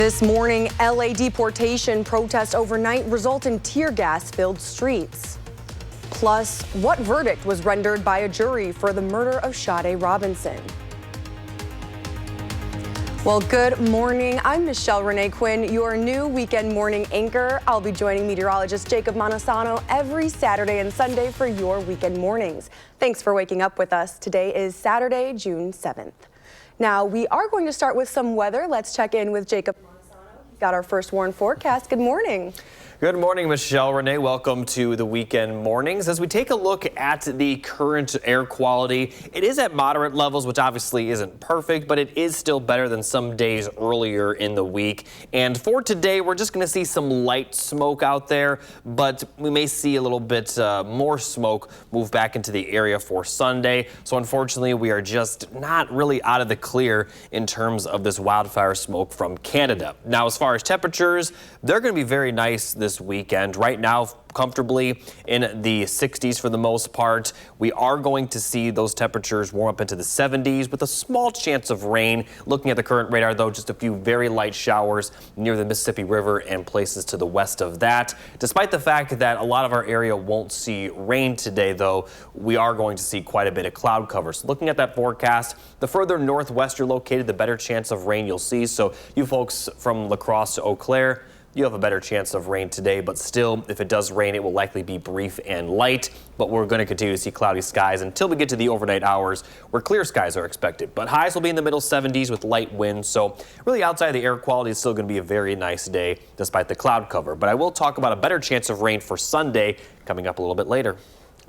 This morning, LA deportation protests overnight result in tear gas-filled streets. Plus, what verdict was rendered by a jury for the murder of Sade Robinson? Well, good morning. I'm Michelle Renee Quinn, your new weekend morning anchor. I'll be joining meteorologist Jacob Montesano every Saturday and Sunday for your weekend mornings. Thanks for waking up with us. Today is Saturday, June 7th. Now, we are going to start with some weather. Let's check in with Jacob. Got our first warn forecast. Good morning. Good morning, Michelle Renee. Welcome to the weekend mornings. As we take a look at the current air quality, it is at moderate levels, which obviously isn't perfect, but it is still better than some days earlier in the week. And for today, we're just going to see some light smoke out there, but we may see a little bit more smoke move back into the area for Sunday. So unfortunately, we are just not really out of the clear in terms of this wildfire smoke from Canada. Now, as far as temperatures, they're going to be very nice this weekend. Right now, comfortably in the 60s for the most part. We are going to see those temperatures warm up into the 70s with a small chance of rain. Looking at the current radar, though, just a few very light showers near the Mississippi River and places to the west of that. Despite the fact that a lot of our area won't see rain today, though, we are going to see quite a bit of cloud cover. So looking at that forecast, the further northwest you're located, the better chance of rain you'll see. So you folks from La Crosse to Eau Claire, you have a better chance of rain today, but still, if it does rain, it will likely be brief and light. But we're going to continue to see cloudy skies until we get to the overnight hours where clear skies are expected. But highs will be in the middle 70s with light winds. So really outside the air quality is still going to be a very nice day despite the cloud cover. But I will talk about a better chance of rain for Sunday coming up a little bit later.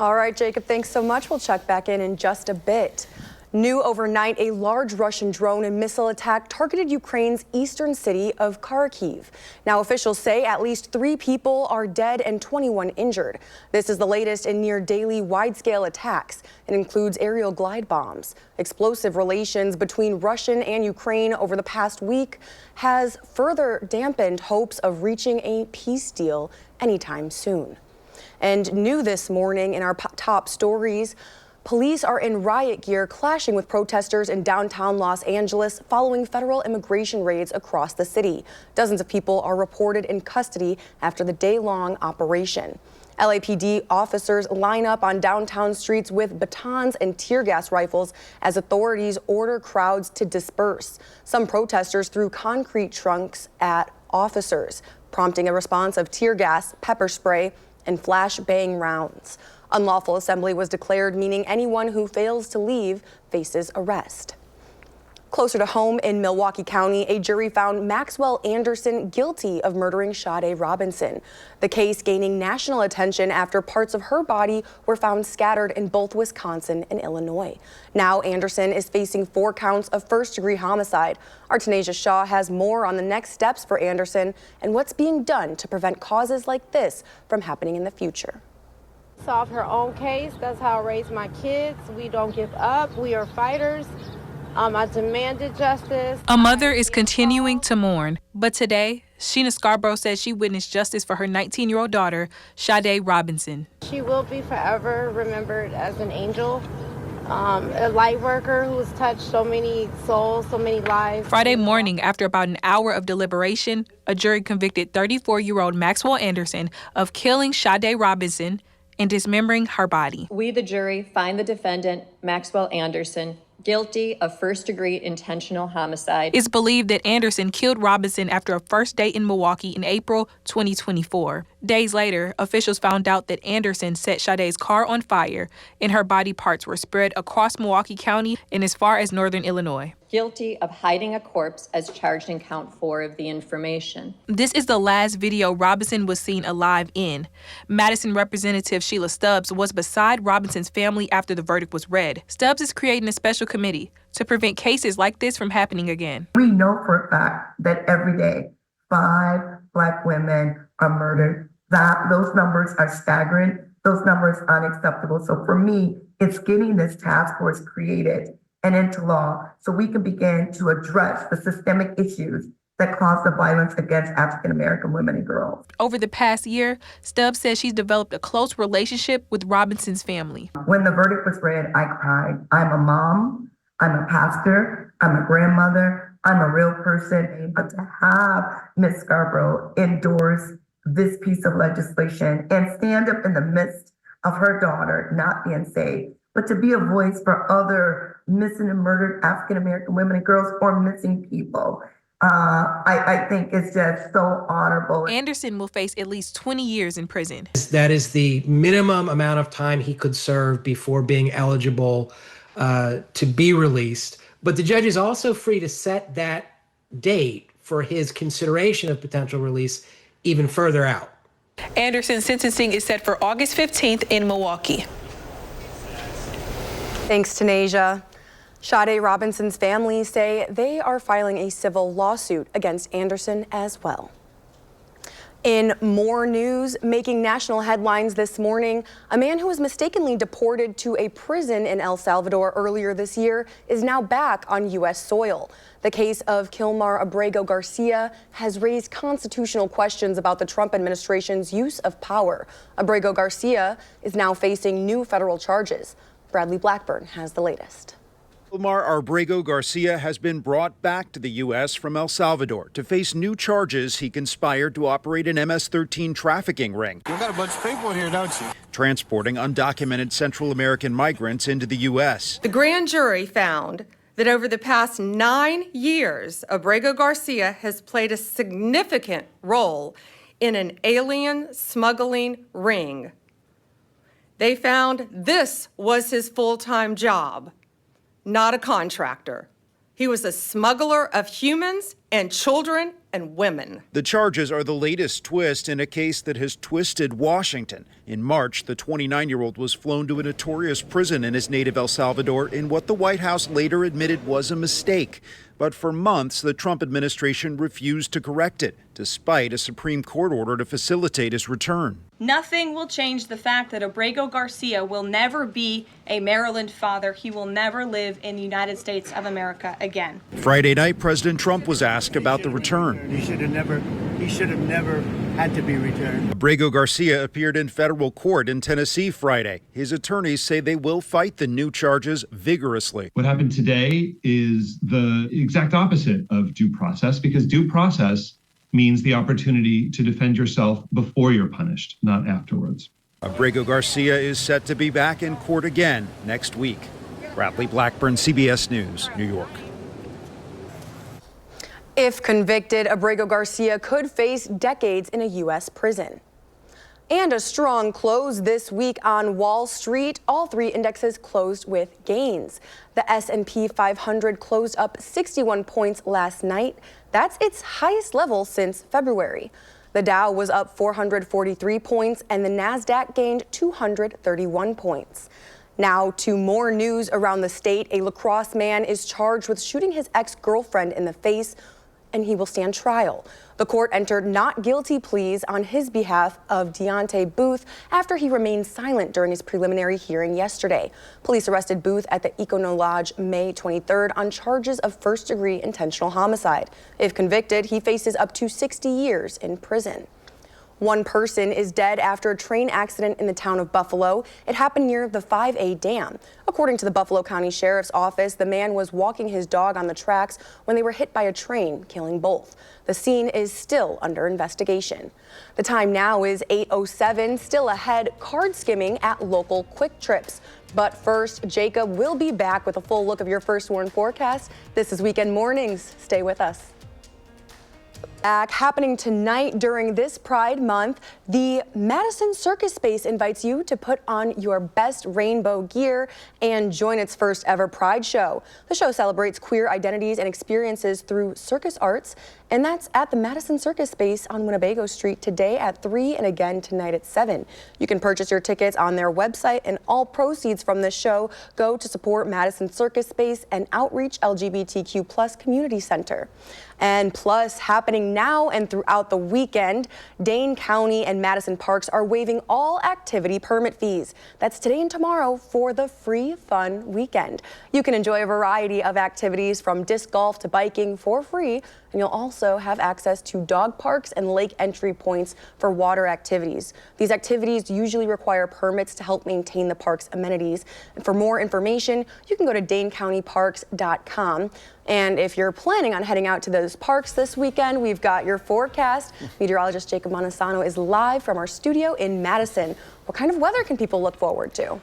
All right, Jacob, thanks so much. We'll check back in just a bit. New overnight, a large Russian drone and missile attack targeted Ukraine's eastern city of Kharkiv. Now, officials say at least 3 people are dead and 21 injured. This is the latest in near daily wide-scale attacks. It includes aerial glide bombs. Explosive relations between Russia and Ukraine over the past week has further dampened hopes of reaching a peace deal anytime soon. And new this morning in our top stories, police are in riot gear clashing with protesters in downtown Los Angeles following federal immigration raids across the city. Dozens of people are reported in custody after the day-long operation. LAPD officers line up on downtown streets with batons and tear gas rifles as authorities order crowds to disperse. Some protesters threw concrete trunks at officers, prompting a response of tear gas, pepper spray, and flashbang rounds. Unlawful assembly was declared, meaning anyone who fails to leave faces arrest. Closer to home in Milwaukee County, a jury found Maxwell Anderson guilty of murdering Sade Robinson. The case gaining national attention after parts of her body were found scattered in both Wisconsin and Illinois. Now Anderson is facing 4 counts of first-degree homicide. Our Tanisha Shaw has more on the next steps for Anderson and what's being done to prevent causes like this from happening in the future. Solve her own case. That's how I raise my kids. We don't give up. We are fighters. I demanded justice. A mother is continuing to mourn, but today, Sheena Scarborough says she witnessed justice for her 19-year-old daughter, Sade Robinson. She will be forever remembered as an angel, a light worker who has touched so many souls, so many lives. Friday morning, after about an hour of deliberation, a jury convicted 34-year-old Maxwell Anderson of killing Sade Robinson and dismembering her body. We, the jury, find the defendant, Maxwell Anderson, guilty of first-degree intentional homicide. It's believed that Anderson killed Robinson after a first date in Milwaukee in April 2024. Days later, officials found out that Anderson set Sade's car on fire and her body parts were spread across Milwaukee County and as far as northern Illinois. Guilty of hiding a corpse as charged in count 4 of the information. This is the last video Robinson was seen alive in. Madison Representative Sheila Stubbs was beside Robinson's family after the verdict was read. Stubbs is creating a special committee to prevent cases like this from happening again. We know for a fact that every day 5 Black women are murdered. Those numbers are staggering. Those numbers are unacceptable. So for me, it's getting this task force created and into law so we can begin to address the systemic issues that cause the violence against African-American women and girls. Over the past year, Stubbs says she's developed a close relationship with Robinson's family. When the verdict was read, I cried. I'm a mom, I'm a pastor, I'm a grandmother, I'm a real person, but to have Ms. Scarborough endorse this piece of legislation and stand up in the midst of her daughter not being saved, but to be a voice for other missing and murdered African-American women and girls or missing people, I think it's just so honorable. Anderson will face at least 20 years in prison. That is the minimum amount of time he could serve before being eligible to be released. But the judge is also free to set that date for his consideration of potential release even further out. Anderson's sentencing is set for August 15th in Milwaukee. Thanks, Tanasia. Sade Robinson's family say they are filing a civil lawsuit against Anderson as well. In more news, making national headlines this morning, a man who was mistakenly deported to a prison in El Salvador earlier this year is now back on U.S. soil. The case of Kilar Abrego Garcia has raised constitutional questions about the Trump administration's use of power. Abrego Garcia is now facing new federal charges. Bradley Blackburn has the latest. Kilar Abrego Garcia has been brought back to the U.S. from El Salvador to face new charges he conspired to operate an MS-13 trafficking ring. You got a bunch of people in here, don't you? Transporting undocumented Central American migrants into the U.S. The grand jury found that over the past 9 years, Abrego Garcia has played a significant role in an alien smuggling ring. They found this was his full-time job, not a contractor. He was a smuggler of humans and children and women. The charges are the latest twist in a case that has twisted Washington. In March, the 29-year-old was flown to a notorious prison in his native El Salvador in what the White House later admitted was a mistake. But for months, the Trump administration refused to correct it, despite a Supreme Court order to facilitate his return. Nothing will change the fact that Abrego Garcia will never be a Maryland father. He will never live in the United States of America again. Friday night, President Trump was asked about the return. He should have never had to be returned. Abrego Garcia appeared in federal court in Tennessee Friday. His attorneys say they will fight the new charges vigorously. What happened today is the exact opposite of due process, because due process means the opportunity to defend yourself before you're punished, not afterwards. Abrego Garcia is set to be back in court again next week. Bradley Blackburn, CBS News, New York. If convicted, Abrego Garcia could face decades in a U.S. prison. And a strong close this week on Wall Street. All three indexes closed with gains. The S&P 500 closed up 61 points last night. That's its highest level since February. The Dow was up 443 points and the Nasdaq gained 231 points. Now to more news around the state. A La Crosse man is charged with shooting his ex-girlfriend in the face, and he will stand trial. The court entered not guilty pleas on his behalf of Deontay Booth after he remained silent during his preliminary hearing yesterday. Police arrested Booth at the Econo Lodge May 23rd on charges of first-degree intentional homicide. If convicted, he faces up to 60 years in prison. One person is dead after a train accident in the town of Buffalo. It happened near the 5A Dam. According to the Buffalo County Sheriff's Office, the man was walking his dog on the tracks when they were hit by a train, killing both. The scene is still under investigation. The time now is 8:07. Still ahead, card skimming at local Quick Trips. But first, Jacob will be back with a full look of your first warn forecast. This is Weekend Mornings. Stay with us. Happening tonight during this Pride Month, the Madison Circus Space invites you to put on your best rainbow gear and join its first ever Pride show. The show celebrates queer identities and experiences through circus arts, and that's at the Madison Circus Space on Winnebago Street today at 3 and again tonight at 7. You can purchase your tickets on their website, and all proceeds from this show go to support Madison Circus Space and Outreach LGBTQ+ Community Center. And plus, happening now and throughout the weekend, Dane County and Madison Parks are waiving all activity permit fees. That's today and tomorrow for the free fun weekend. You can enjoy a variety of activities from disc golf to biking for free And you'll also have access to dog parks and lake entry points for water activities. These activities usually require permits to help maintain the park's amenities. And for more information, you can go to danecountyparks.com. And if you're planning on heading out to those parks this weekend, we've got your forecast. Meteorologist Jacob Montesano is live from our studio in Madison. What kind of weather can people look forward to?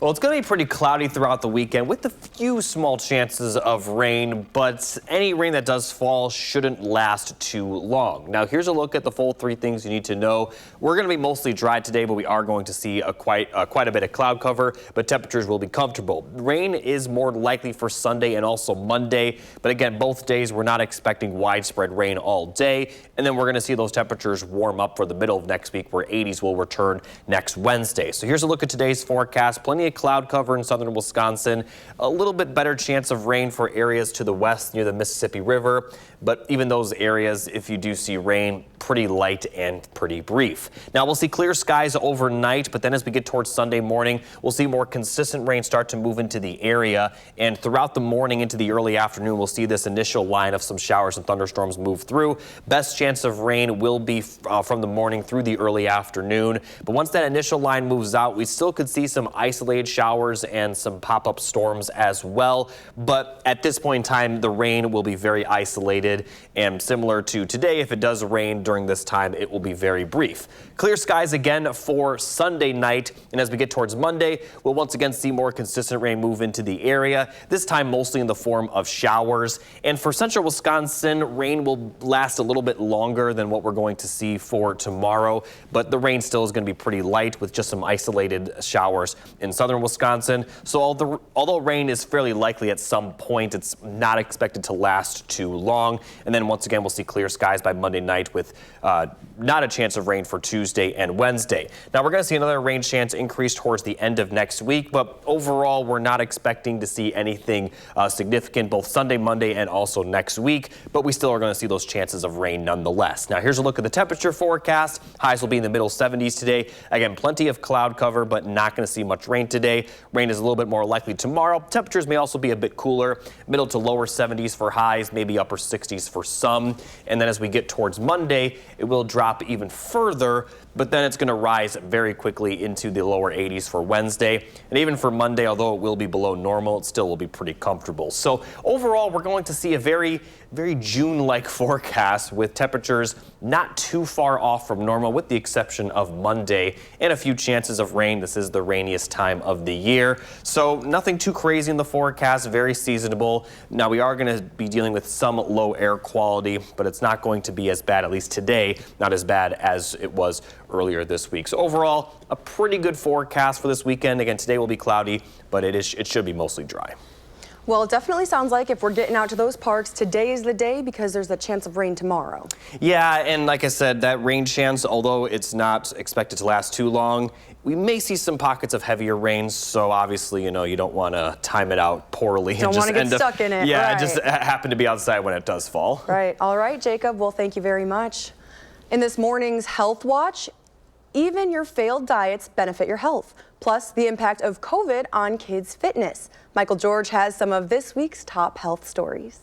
Well, it's going to be pretty cloudy throughout the weekend with a few small chances of rain, but any rain that does fall shouldn't last too long. Now, here's a look at the full 3 things you need to know. We're going to be mostly dry today, but we are going to see quite a bit of cloud cover, but temperatures will be comfortable. Rain is more likely for Sunday and also Monday, but again, both days we're not expecting widespread rain all day, and then we're going to see those temperatures warm up for the middle of next week, where 80s will return next Wednesday. So here's a look at today's forecast. Plenty of cloud cover in southern Wisconsin, a little bit better chance of rain for areas to the west near the Mississippi River, but even those areas, if you do see rain, pretty light and pretty brief. Now we'll see clear skies overnight, but then as we get towards Sunday morning, we'll see more consistent rain start to move into the area, and throughout the morning into the early afternoon, we'll see this initial line of some showers and thunderstorms move through. Best chance of rain will be from the morning through the early afternoon, but once that initial line moves out, we still could see some isolated showers and some pop-up storms as well. But at this point in time, the rain will be very isolated, and similar to today, if it does rain during this time, it will be very brief. Clear skies again for Sunday night, and as we get towards Monday, we'll once again see more consistent rain move into the area, this time mostly in the form of showers. And for central Wisconsin, rain will last a little bit longer than what we're going to see for tomorrow, but the rain still is going to be pretty light with just some isolated showers in southern Wisconsin. So although rain is fairly likely at some point, it's not expected to last too long. And then once again, we'll see clear skies by Monday night with not a chance of rain for Tuesday and Wednesday. Now we're going to see another rain chance increase towards the end of next week, but overall we're not expecting to see anything significant both Sunday, Monday, and also next week, but we still are going to see those chances of rain nonetheless. Now here's a look at the temperature forecast. Highs will be in the middle 70s today. Again, plenty of cloud cover, but not going to see much rain today. Rain is a little bit more likely tomorrow. Temperatures may also be a bit cooler, middle to lower 70s for highs, maybe upper 60s for some. And then as we get towards Monday, it will drop even further, but then it's going to rise very quickly into the lower 80s for Wednesday. And even for Monday, although it will be below normal, it still will be pretty comfortable. So overall, we're going to see a very June-like forecast with temperatures not too far off from normal, with the exception of Monday and a few chances of rain. This is the rainiest time of the year. So nothing too crazy in the forecast, very seasonable. Now we are going to be dealing with some low air quality, but it's not going to be as bad, at least today, not as bad as it was earlier this week. So overall, a pretty good forecast for this weekend. Again, today will be cloudy, but it should be mostly dry. Well, it definitely sounds like if we're getting out to those parks, today is the day because there's a chance of rain tomorrow. Yeah, and like I said, that rain chance, although it's not expected to last too long, we may see some pockets of heavier rains. So obviously, you don't want to time it out poorly. Don't want to get stuck in it. Yeah, right. Just happen to be outside when it does fall. Right. All right, Jacob. Well, thank you very much. In this morning's Health Watch, even your failed diets benefit your health, plus the impact of COVID on kids' fitness. Michael George has some of this week's top health stories.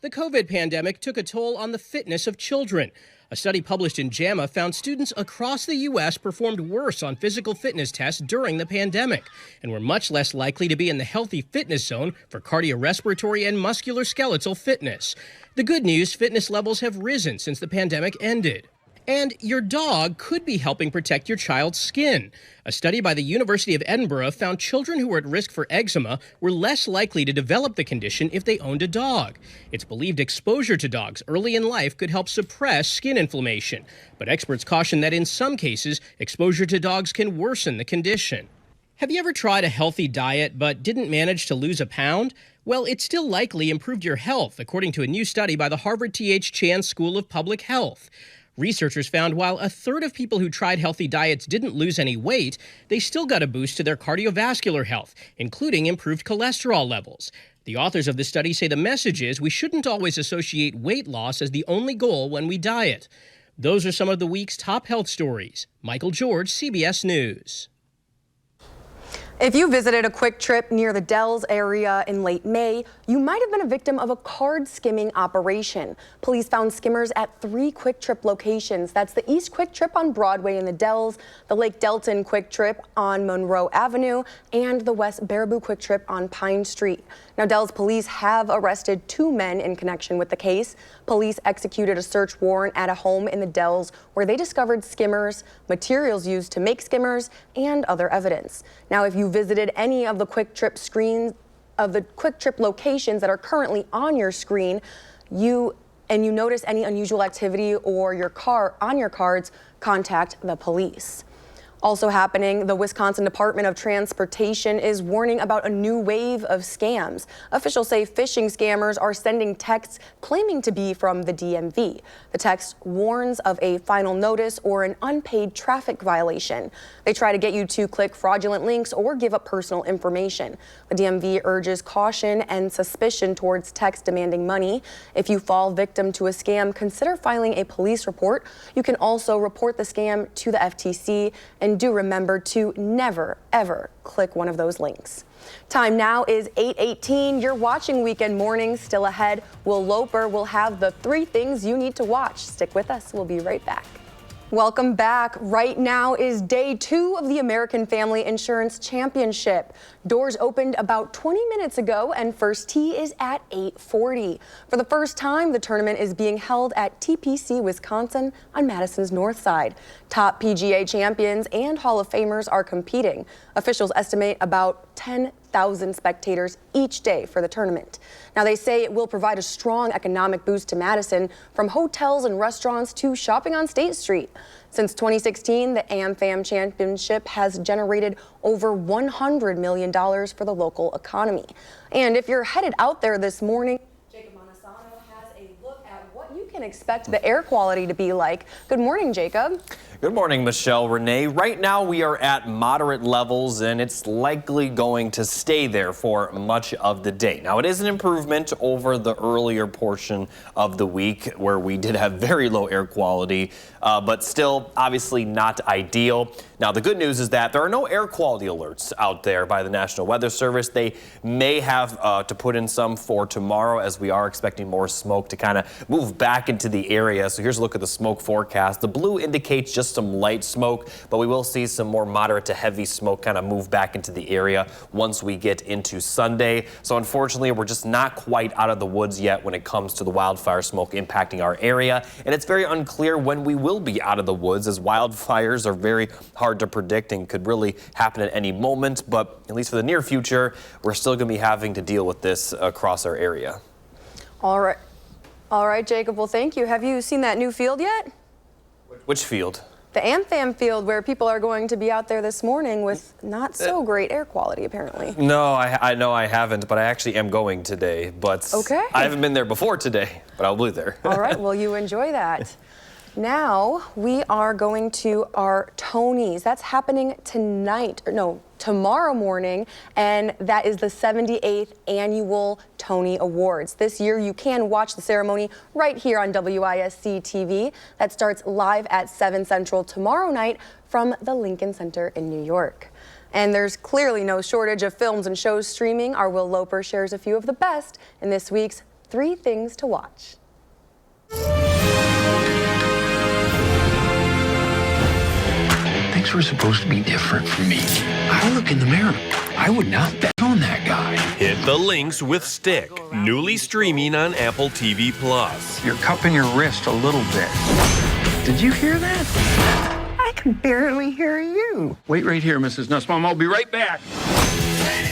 The COVID pandemic took a toll on the fitness of children. A study published in JAMA found students across the U.S. performed worse on physical fitness tests during the pandemic and were much less likely to be in the healthy fitness zone for cardiorespiratory and musculoskeletal fitness. The good news, fitness levels have risen since the pandemic ended. And your dog could be helping protect your child's skin. A study by the University of Edinburgh found children who were at risk for eczema were less likely to develop the condition if they owned a dog. It's believed exposure to dogs early in life could help suppress skin inflammation, but experts caution that in some cases, exposure to dogs can worsen the condition. Have you ever tried a healthy diet but didn't manage to lose a pound? Well, it still likely improved your health, according to a new study by the Harvard T.H. Chan School of Public Health. Researchers found while a third of people who tried healthy diets didn't lose any weight, they still got a boost to their cardiovascular health, including improved cholesterol levels. The authors of this study say the message is we shouldn't always associate weight loss as the only goal when we diet. Those are some of the week's top health stories. Michael George, CBS News. If you visited a Quick Trip near the Dells area in late May, you might have been a victim of a card skimming operation. Police found skimmers at 3 Quick Trip locations. That's the East Quick Trip on Broadway in the Dells, the Lake Delton Quick Trip on Monroe Avenue, and the West Baraboo Quick Trip on Pine Street. Now, Dells police have arrested 2 men in connection with the case. Police executed a search warrant at a home in the Dells where they discovered skimmers, materials used to make skimmers, and other evidence. Now, if you visited any of the Quick Trip screens of the Quick Trip locations that are currently on your screen, you notice any unusual activity or on your cards, contact the police. Also happening, the Wisconsin Department of Transportation is warning about a new wave of scams. Officials say phishing scammers are sending texts claiming to be from the DMV. The text warns of a final notice or an unpaid traffic violation. They try to get you to click fraudulent links or give up personal information. The DMV urges caution and suspicion towards texts demanding money. If you fall victim to a scam, consider filing a police report. You can also report the scam to the FTC, and do remember to never, ever click one of those links. Time now is 8:18. You're watching Weekend Mornings. Still ahead, Will Loper will have the 3 things you need to watch. Stick with us. We'll be right back. Welcome back. Right now is day 2 of the American Family Insurance Championship. Doors opened about 20 minutes ago and first tee is at 8:40. For the first time, the tournament is being held at TPC Wisconsin on Madison's north side. Top PGA champions and Hall of Famers are competing. Officials estimate about 10,000 spectators each day for the tournament. Now, they say it will provide a strong economic boost to Madison, from hotels and restaurants to shopping on State Street. Since 2016, the AmFam Championship has generated over $100 million for the local economy. And if you're headed out there this morning, has a look at what you can expect the air quality to be like. Good morning, Jacob. Good morning, Michelle, Renee. Right now we are at moderate levels and it's likely going to stay there for much of the day. Now, it is an improvement over the earlier portion of the week where we did have very low air quality, but still obviously not ideal. Now, the good news is that there are no air quality alerts out there by the National Weather Service. They may have to put in some for tomorrow, as we are expecting more smoke to kind of move back into the area. So here's a look at the smoke forecast. The blue indicates just some light smoke, but we will see some more moderate to heavy smoke kind of move back into the area once we get into Sunday. So unfortunately, we're just not quite out of the woods yet when it comes to the wildfire smoke impacting our area. And it's very unclear when we will be out of the woods, as wildfires are very hard to predict and could really happen at any moment. But at least for the near future, we're still going to be having to deal with this across our area. All right, Jacob. Well, thank you. Have you seen that new field yet? Which field? The AmFam field, where people are going to be out there this morning with not so great air quality, apparently. No, I know I haven't, but I actually am going today. But okay. I haven't been there before today, but I'll be there. All right, well, you enjoy that. Now we are going to our Tonys. That's happening tomorrow morning, and that is the 78th Annual Tony Awards. This year, you can watch the ceremony right here on WISC-TV. That starts live at 7 Central tomorrow night from the Lincoln Center in New York. And there's clearly no shortage of films and shows streaming. Our Will Loper shares a few of the best in this week's 3 Things to Watch. Things were supposed to be different for me. I look in the mirror. I would not bet on that guy. Hit the links with Stick, newly streaming on Apple TV+. You're cupping your wrist a little bit. Did you hear that? I can barely hear you. Wait right here, Mrs. Nussbaum. I'll be right back.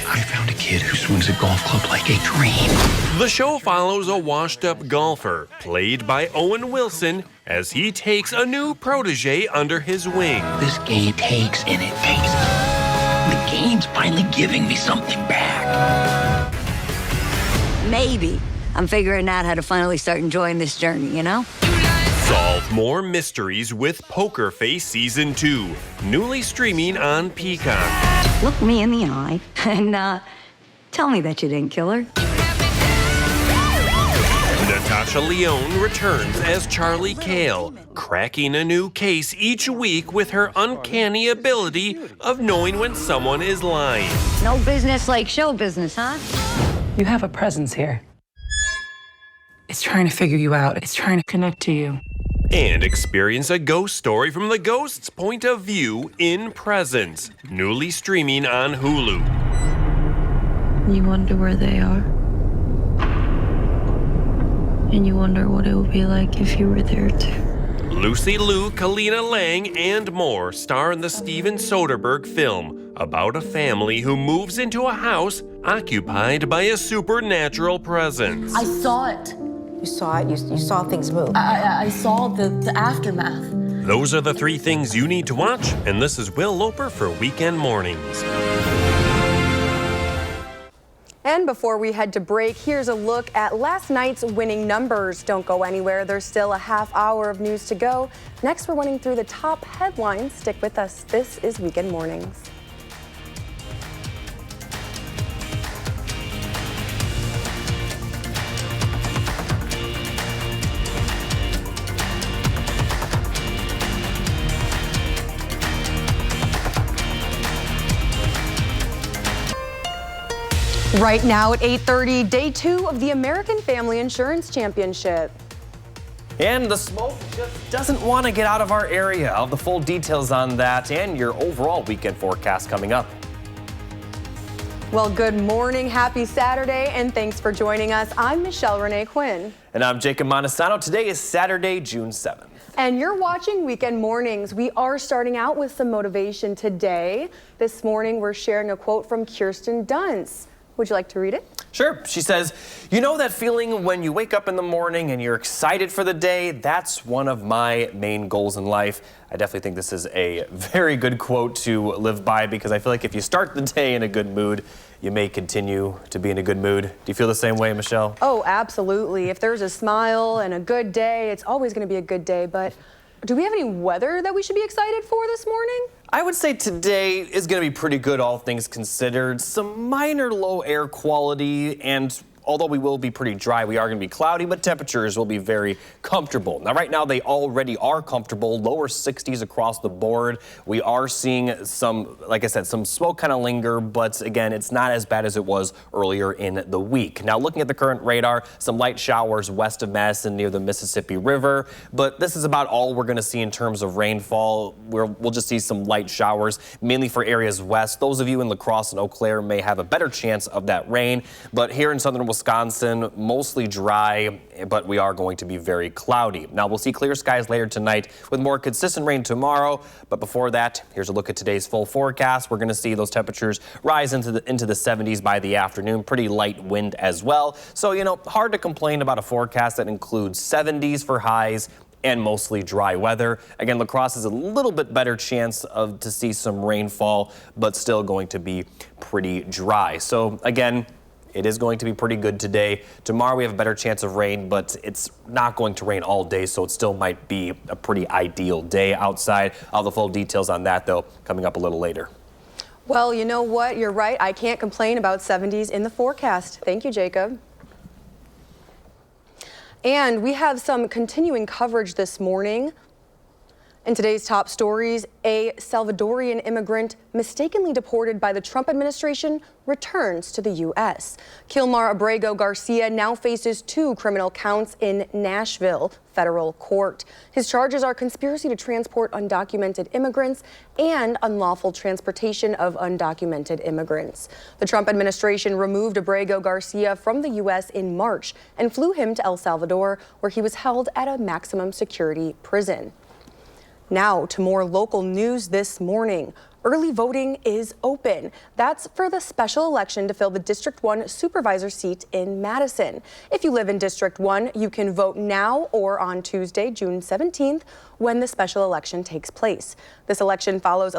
I found a kid who swings a golf club like a dream. The show follows a washed-up golfer, played by Owen Wilson, as he takes a new protege under his wing. This game takes and it takes. The game's finally giving me something back. Maybe I'm figuring out how to finally start enjoying this journey, you know? Solve more mysteries with Poker Face Season 2, newly streaming on Peacock. Look me in the eye and tell me that you didn't kill her. Natasha Leone returns as Charlie Cale, cracking a new case each week with her uncanny ability of knowing when someone is lying. No business like show business, huh? You have a presence here. It's trying to figure you out. It's trying to connect to you. And experience a ghost story from the ghost's point of view in Presence, newly streaming on Hulu. You wonder where they are. And you wonder what it would be like if you were there too. Lucy Liu, Kalina Lang, and more star in the Steven Soderbergh film about a family who moves into a house occupied by a supernatural presence. I saw it. You saw it? You saw things move? I saw the aftermath. Those are the 3 things you need to watch, and this is Will Loper for Weekend Mornings. And before we head to break, here's a look at last night's winning numbers. Don't go anywhere. There's still a half hour of news to go. Next, we're running through the top headlines. Stick with us. This is Weekend Mornings. Right now at 8:30, day 2 of the American Family Insurance Championship. And the smoke just doesn't want to get out of our area. I'll have the full details on that and your overall weekend forecast coming up. Well, good morning, happy Saturday, and thanks for joining us. I'm Michelle Renee Quinn. And I'm Jacob Montesano. Today is Saturday, June 7th. And you're watching Weekend Mornings. We are starting out with some motivation today. This morning, we're sharing a quote from Kirsten Dunst. Would you like to read it? Sure. She says, "You know that feeling when you wake up in the morning and you're excited for the day? That's one of my main goals in life." I definitely think this is a very good quote to live by, because I feel like if you start the day in a good mood, you may continue to be in a good mood. Do you feel the same way, Michelle? Oh, absolutely. If there's a smile and a good day, it's always going to be a good day. But do we have any weather that we should be excited for this morning? I would say today is going to be pretty good, all things considered. Some minor low air quality, and although we will be pretty dry, we are going to be cloudy, but temperatures will be very comfortable. Now, right now, they already are comfortable, lower 60s across the board. We are seeing some, like I said, some smoke kind of linger, but again, it's not as bad as it was earlier in the week. Now, looking at the current radar, some light showers west of Madison near the Mississippi River, but this is about all we're going to see in terms of rainfall. We'll just see some light showers, mainly for areas west. Those of you in La Crosse and Eau Claire may have a better chance of that rain, but here in southern Wisconsin, mostly dry, but we are going to be very cloudy. Now, we'll see clear skies later tonight with more consistent rain tomorrow, but before that, here's a look at today's full forecast. We're going to see those temperatures rise into the 70s by the afternoon, pretty light wind as well. So, you know, hard to complain about a forecast that includes 70s for highs and mostly dry weather. Again, La Crosse has a little bit better chance to see some rainfall, but still going to be pretty dry. So again, it is going to be pretty good today. Tomorrow we have a better chance of rain, but it's not going to rain all day, so it still might be a pretty ideal day outside. All the full details on that, though, coming up a little later. Well, you know what? You're right. I can't complain about 70s in the forecast. Thank you, Jacob. And we have some continuing coverage this morning. In today's top stories, a Salvadorian immigrant mistakenly deported by the Trump administration returns to the U.S. Kilar Abrego Garcia now faces 2 criminal counts in Nashville federal court. His charges are conspiracy to transport undocumented immigrants and unlawful transportation of undocumented immigrants. The Trump administration removed Abrego Garcia from the U.S. in March and flew him to El Salvador, where he was held at a maximum security prison. Now to more local news this morning. Early voting is open. That's for the special election to fill the District 1 supervisor seat in Madison. If you live in District 1, you can vote now or on Tuesday, June 17th, when the special election takes place. This election follows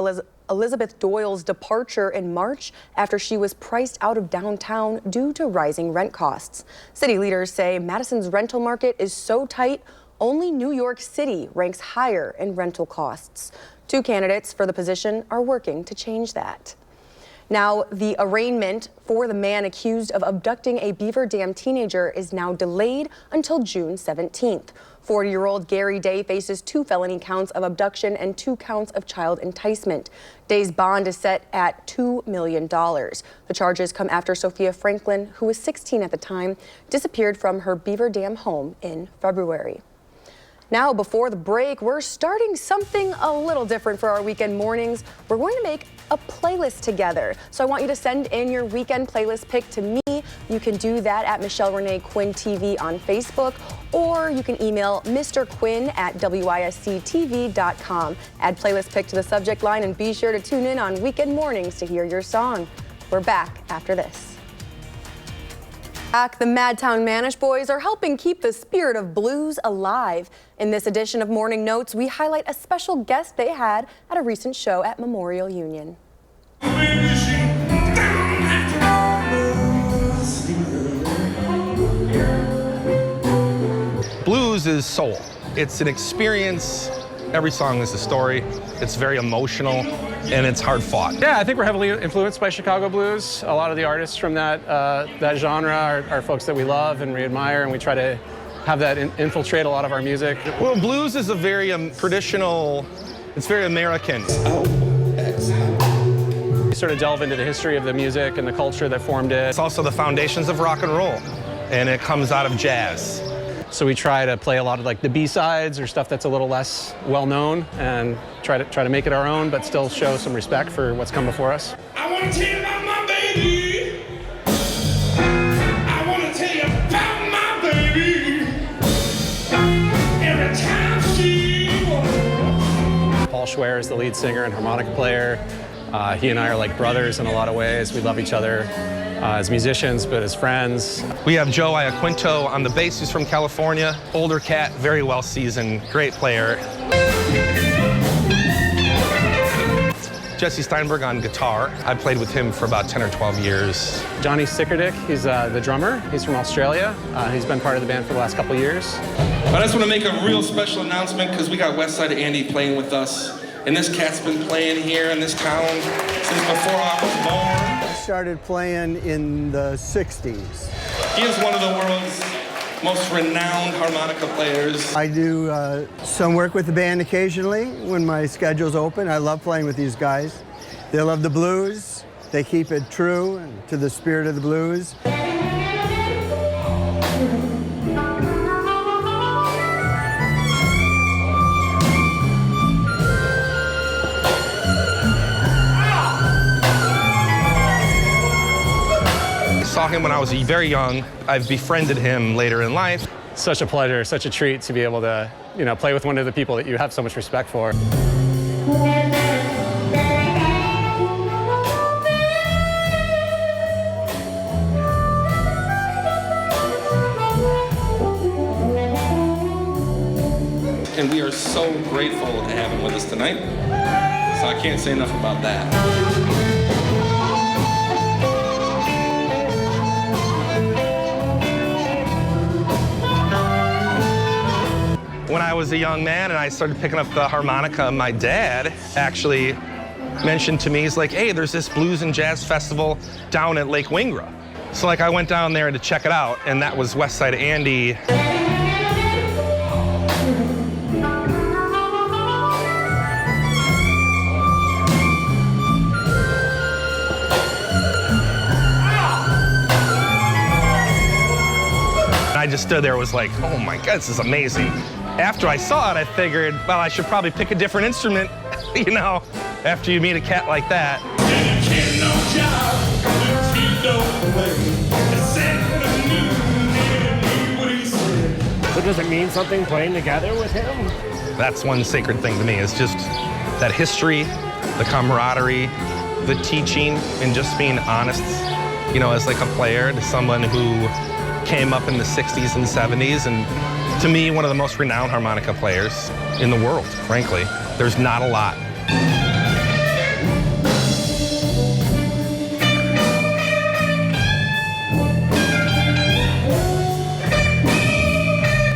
Elizabeth Doyle's departure in March after she was priced out of downtown due to rising rent costs. City leaders say Madison's rental market is so tight, only New York City ranks higher in rental costs. 2 candidates for the position are working to change that. Now, the arraignment for the man accused of abducting a Beaver Dam teenager is now delayed until June 17th. 40-year-old Gary Day faces 2 felony counts of abduction and 2 counts of child enticement. Day's bond is set at $2 million. The charges come after Sophia Franklin, who was 16 at the time, disappeared from her Beaver Dam home in February. Now, before the break, we're starting something a little different for our weekend mornings. We're going to make a playlist together. So I want you to send in your weekend playlist pick to me. You can do that at Michelle Renee Quinn TV on Facebook, or you can email Mr. Quinn at WISC-TV.com. Add playlist pick to the subject line and be sure to tune in on weekend mornings to hear your song. We're back after this. The Madtown Manish Boys are helping keep the spirit of blues alive. In this edition of Morning Notes, we highlight a special guest they had at a recent show at Memorial Union. Blues is soul. It's an experience. Every song is a story. It's very emotional, and it's hard fought. Yeah, I think we're heavily influenced by Chicago blues. A lot of the artists from that genre are folks that we love and we admire, and we try to have that infiltrate a lot of our music. Well, blues is a very traditional, it's very American. We sort of delve into the history of the music and the culture that formed it. It's also the foundations of rock and roll, and it comes out of jazz. So we try to play a lot of like the B-sides or stuff that's a little less well-known and try to make it our own, but still show some respect for what's come before us. I want to tell you about my baby. I want to tell you about my baby. Every time she walks. Paul Schwer is the lead singer and harmonica player. He and I are like brothers in a lot of ways. We love each other. As musicians, but as friends. We have Joe Iaquinto on the bass, who's from California. Older cat, very well seasoned, great player. Jesse Steinberg on guitar. I played with him for about 10 or 12 years. Johnny Sickerdick, he's the drummer. He's from Australia. He's been part of the band for the last couple of years. I just want to make a real special announcement because we got Westside Andy playing with us. And this cat's been playing here in this town since before I was born. Started playing in the 60s. He is one of the world's most renowned harmonica players. I do some work with the band occasionally when my schedule's open. I love playing with these guys. They love the blues. They keep it true to the spirit of the blues. I saw him when I was very young. I've befriended him later in life. Such a pleasure, such a treat to be able to, play with one of the people that you have so much respect for. And we are so grateful to have him with us tonight. So I can't say enough about that. When I was a young man and I started picking up the harmonica, my dad actually mentioned to me, he's like, hey, there's this blues and jazz festival down at Lake Wingra. So I went down there to check it out, and that was Westside Andy. I just stood there and was like, oh my God, this is amazing. After I saw it, I figured, well, I should probably pick a different instrument, after you meet a cat like that. So does it mean something playing together with him? That's one sacred thing to me, is just that history, the camaraderie, the teaching, and just being honest, as like a player to someone who came up in the 60s and 70s, and to me, one of the most renowned harmonica players in the world, frankly. There's not a lot.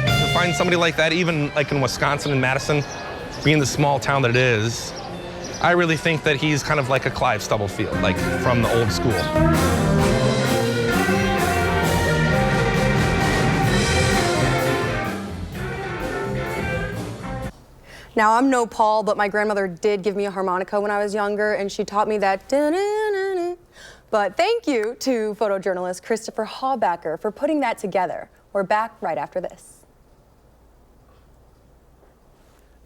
To find somebody like that, even like in Wisconsin and Madison, being the small town that it is, I really think that he's kind of like a Clive Stubblefield, like from the old school. Now, I'm no Paul, but my grandmother did give me a harmonica when I was younger, and she taught me that. But thank you to photojournalist Christopher Hawbacker for putting that together. We're back right after this.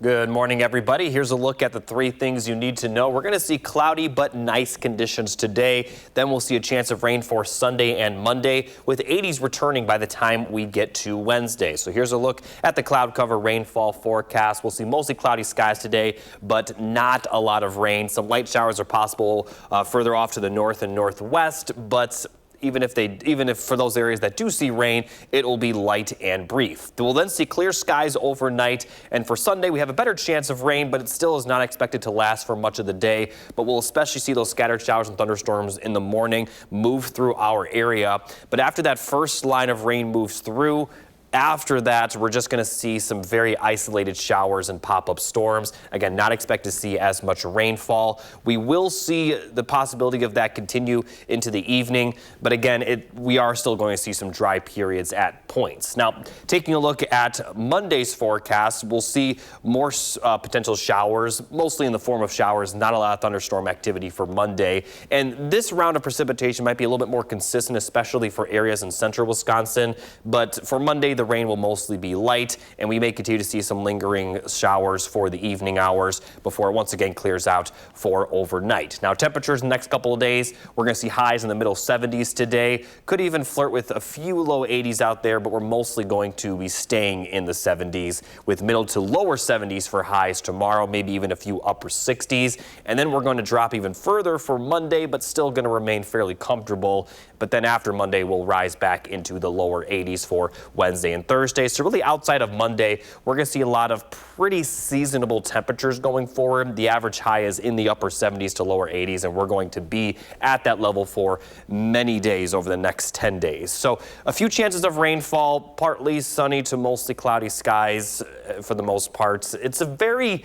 Good morning, everybody. Here's a look at the 3 things you need to know. We're going to see cloudy but nice conditions today. Then we'll see a chance of rain for Sunday and Monday, with 80s returning by the time we get to Wednesday. So here's a look at the cloud cover rainfall forecast. We'll see mostly cloudy skies today, but not a lot of rain. Some light showers are possible further off to the north and northwest, but even if for those areas that do see rain, it will be light and brief. We'll then see clear skies overnight, and for Sunday we have a better chance of rain, but it still is not expected to last for much of the day. But we'll especially see those scattered showers and thunderstorms in the morning move through our area. But after that first line of rain moves through, after that, we're just going to see some very isolated showers and pop-up storms. Again, not expect to see as much rainfall. We will see the possibility of that continue into the evening, but again, we are still going to see some dry periods at points. Now, taking a look at Monday's forecast, we'll see more potential showers, mostly in the form of showers, not a lot of thunderstorm activity for Monday. And this round of precipitation might be a little bit more consistent, especially for areas in central Wisconsin. But for Monday, the rain will mostly be light, and we may continue to see some lingering showers for the evening hours before it once again clears out for overnight. Now, temperatures the next couple of days, we're going to see highs in the middle 70s today. Could even flirt with a few low 80s out there, but we're mostly going to be staying in the 70s with middle to lower 70s for highs tomorrow, maybe even a few upper 60s. And then we're going to drop even further for Monday, but still going to remain fairly comfortable. But then after Monday, we'll rise back into the lower 80s for Wednesday and Thursday. So really outside of Monday, we're going to see a lot of pretty seasonable temperatures going forward. The average high is in the upper 70s to lower 80s, and we're going to be at that level for many days over the next 10 days. So a few chances of rainfall, partly sunny to mostly cloudy skies for the most part. It's a very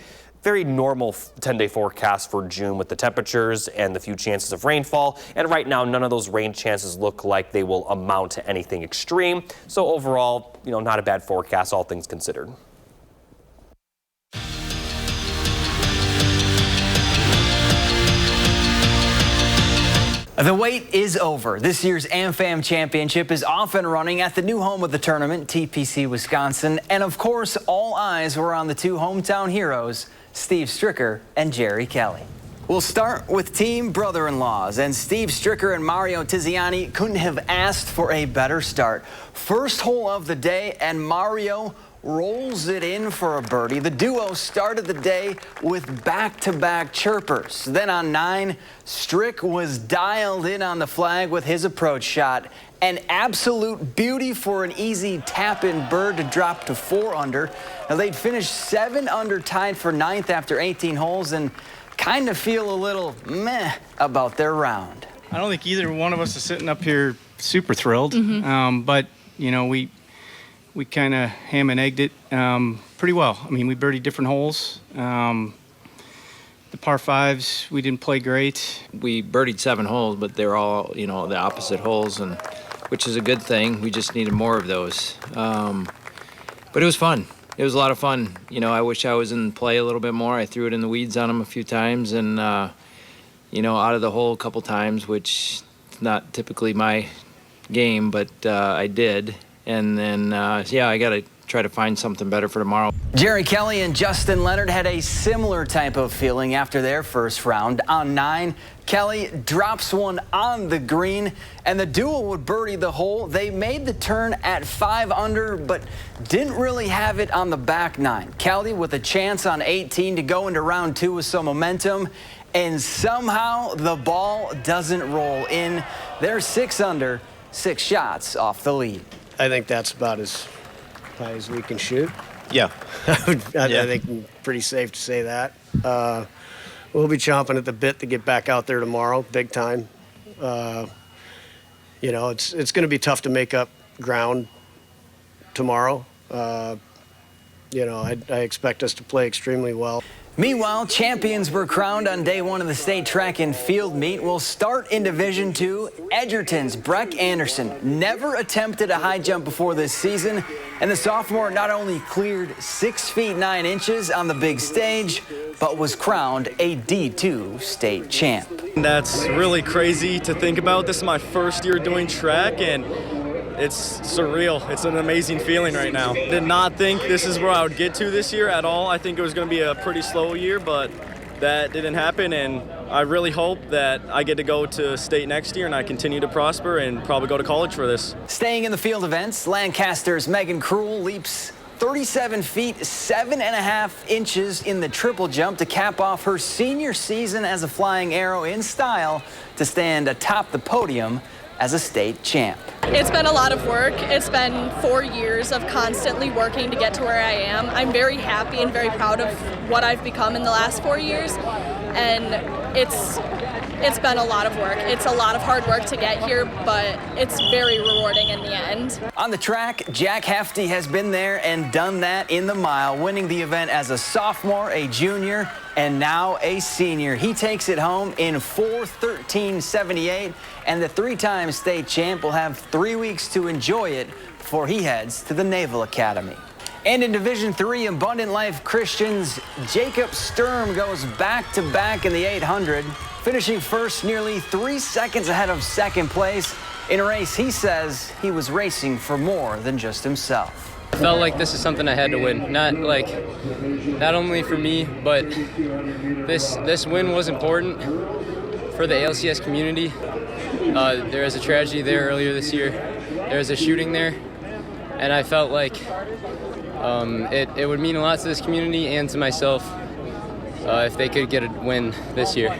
normal 10-day forecast for June with the temperatures and the few chances of rainfall. And right now, none of those rain chances look like they will amount to anything extreme. So overall, not a bad forecast, all things considered. The wait is over. This year's AmFam Championship is off and running at the new home of the tournament, TPC Wisconsin. And of course, all eyes were on the 2 hometown heroes, Steve Stricker and Jerry Kelly. We'll start with team brother-in-laws, and Steve Stricker and Mario Tiziani couldn't have asked for a better start. First hole of the day, and Mario rolls it in for a birdie. The duo started the day with back-to-back chirpers. Then on 9, Strick was dialed in on the flag with his approach shot. An absolute beauty for an easy tap-in bird to drop to 4 under. Now, they'd finished 7 under, tied for 9th after 18 holes, and kind of feel a little meh about their round. I don't think either one of us is sitting up here super thrilled, but, we kind of ham and egged it pretty well. I mean, we birdied different holes. The par 5s, we didn't play great. We birdied 7 holes, but they're all, the opposite holes, and which is a good thing. We just needed more of those. But it was fun. It was a lot of fun. I wish I was in play a little bit more. I threw it in the weeds on them a few times, and, out of the hole a couple times, which is not typically my game, but I did. And then, I got to try to find something better for tomorrow. Jerry Kelly and Justin Leonard had a similar type of feeling after their first round. On 9, Kelly drops one on the green, and the duo would birdie the hole. They made the turn at 5 under, but didn't really have it on the back 9. Kelly with a chance on 18 to go into round 2 with some momentum, and somehow the ball doesn't roll in. They're 6 under, 6 shots off the lead. I think that's about as high as we can shoot. Yeah. I think pretty safe to say that. We'll be chomping at the bit to get back out there tomorrow, big time. It's going to be tough to make up ground tomorrow. I expect us to play extremely well. Meanwhile, champions were crowned on day one of the state track and field meet. Will start in Division II. Edgerton's Breck Anderson never attempted a high jump before this season, and the sophomore not only cleared 6 feet 9 inches on the big stage, but was crowned a D2 state champ. That's really crazy to think about. This is my first year doing track, and it's surreal. It's an amazing feeling right now. Did not think this is where I would get to this year at all. I think it was going to be a pretty slow year, but that didn't happen, and I really hope that I get to go to state next year and I continue to prosper and probably go to college for this. Staying in the field events, Lancaster's Megan Krul leaps 37 feet 7.5 inches in the triple jump to cap off her senior season as a flying arrow in style to stand atop the podium as a state champ. It's been a lot of work. It's been 4 years of constantly working to get to where I am. I'm very happy and very proud of what I've become in the last 4 years, and it's been a lot of work. It's a lot of hard work to get here, but it's very rewarding in the end. On the track, Jack Hefty has been there and done that in the mile, winning the event as a sophomore, a junior, and now a senior. He takes it home in 4:13.78, and the 3-time state champ will have 3 weeks to enjoy it before he heads to the Naval Academy. And in Division III, Abundant Life Christians, Jacob Sturm goes back-to-back in the 800, finishing first nearly 3 seconds ahead of second place in a race he says he was racing for more than just himself. I felt like this is something I had to win, not only for me, but this win was important for the ALCS community. There was a tragedy there earlier this year. There was a shooting there, and I felt like it would mean a lot to this community and to myself if they could get a win this year.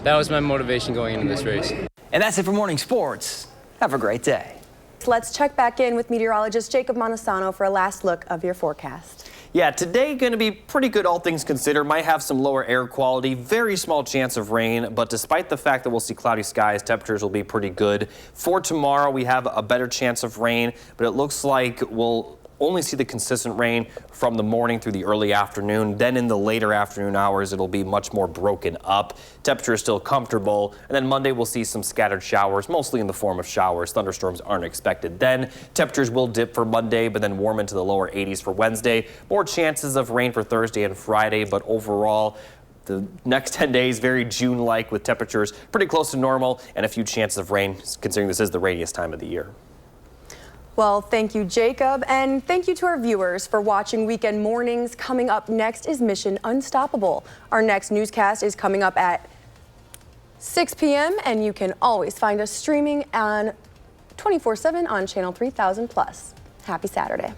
That was my motivation going into this race. And that's it for Morning Sports. Have a great day. Let's check back in with meteorologist Jacob Montesano for a last look of your forecast. Yeah, today going to be pretty good, all things considered. Might have some lower air quality, very small chance of rain, but despite the fact that we'll see cloudy skies, temperatures will be pretty good. For tomorrow, we have a better chance of rain, but it looks like we'll only see the consistent rain from the morning through the early afternoon. Then in the later afternoon hours, it'll be much more broken up. Temperature is still comfortable. And then Monday, we'll see some scattered showers, mostly in the form of showers. Thunderstorms aren't expected then. Temperatures will dip for Monday, but then warm into the lower 80s for Wednesday. More chances of rain for Thursday and Friday, but overall, the next 10 days, very June-like with temperatures pretty close to normal and a few chances of rain, considering this is the rainiest time of the year. Well, thank you, Jacob, and thank you to our viewers for watching Weekend Mornings. Coming up next is Mission Unstoppable. Our next newscast is coming up at 6 p.m., and you can always find us streaming on 24/7 on Channel 3000+. Happy Saturday.